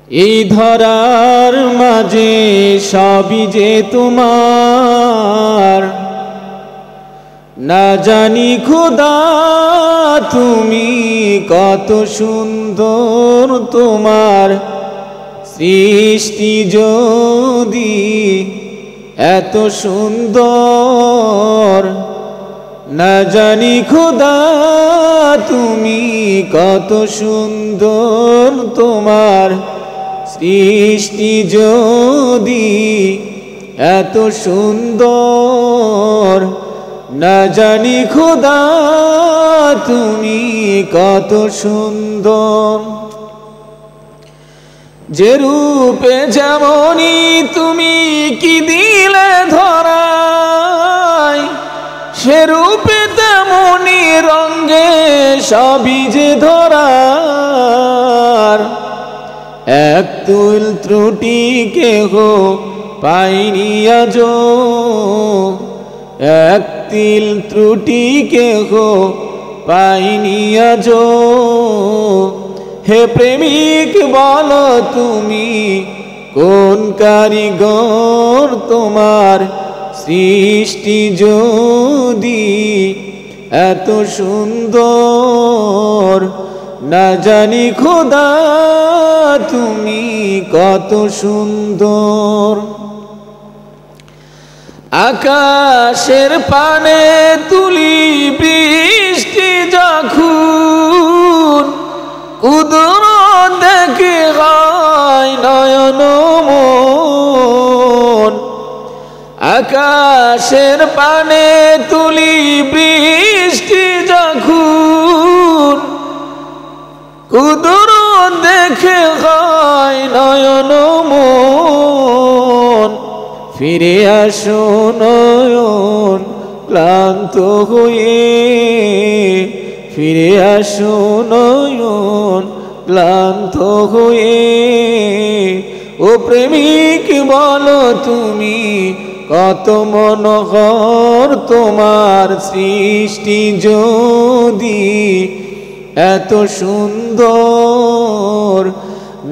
এই ধরার মাঝে সবই যে তোমার, না জানি খোদা তুমি কত সুন্দর, তোমার সৃষ্টি যদি এত সুন্দর, না জানি খোদা তুমি কত সুন্দর, তোমার সৃষ্টি যদি এত সুন্দর, না জানি খোদা তুমি কত সুন্দর। যে রূপে যেমনই তুমি কি দিলে ধরায়, সে রূপে তেমনি রঙ্গে সবই যে ধরার। এক তুল ত্রুটি কেহ পাইনি আজো, এক তিল ত্রুটি কেহ পাইনি আজো। হে প্রেমিক বলো তুমি কোন কারিগর, তোমার সৃষ্টি যদি এত সুন্দর, না জানি খোদা তুমি কত সুন্দর। আকাশের পানে তুলি বৃষ্টি যখন, কুদরত দেখে হয় নয়ন মন। আকাশের পানে তুলি বৃষ্টি যখন, কুদরত দেখে হয় নয়ন মন। ফিরে আসো নয়ন ক্লান্ত হয়ে, ফিরে আসো নয়ন ক্লান্ত হয়ে। ও প্রেমিক বলো তুমি কত মনোহর, তোমার সৃষ্টি যদি এত সুন্দর,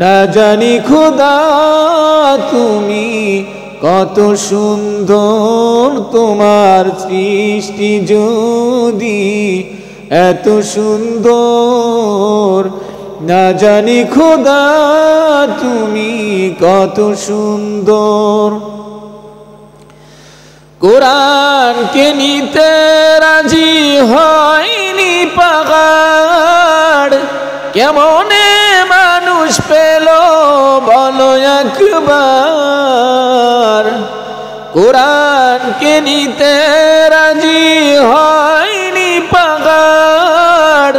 না জানি খোদা তুমি কত সুন্দর, তোমার সৃষ্টি যদি এত সুন্দর, না জানি খোদা তুমি কত সুন্দর। কোরআনকে নিতে রাজি হয়নি পাহাড়, কেমনে মানুষ পেল বলো একবার। কোরআনকে নিতে রাজি হয়নি পাহাড়,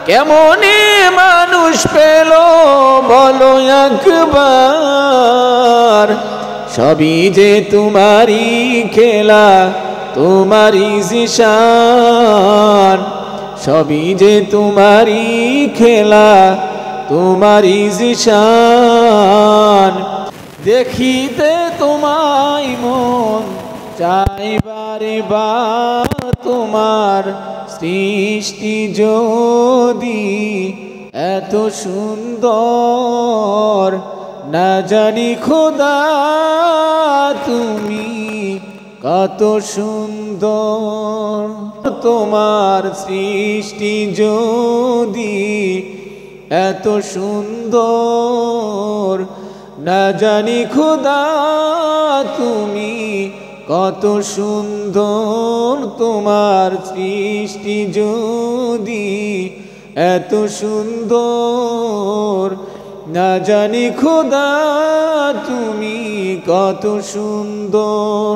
কেমনে মানুষ পেল বলো একবার। সবই যে তোমারই খেলা, তোমারই জিশান, সবই যে তোমারই খেলা, তোমারই জিশান। দেখিতে তোমায় মন চাই বারে বার, তোমার সৃষ্টি যদি এত সুন্দর, না জানি খোদা তুমি কত সুন্দর, তোমার সৃষ্টি যদি এত সুন্দর, না জানি খোদা তুমি কত সুন্দর, তোমার সৃষ্টি যদি এত সুন্দর, না জানি খোদা তুমি কত সুন্দর।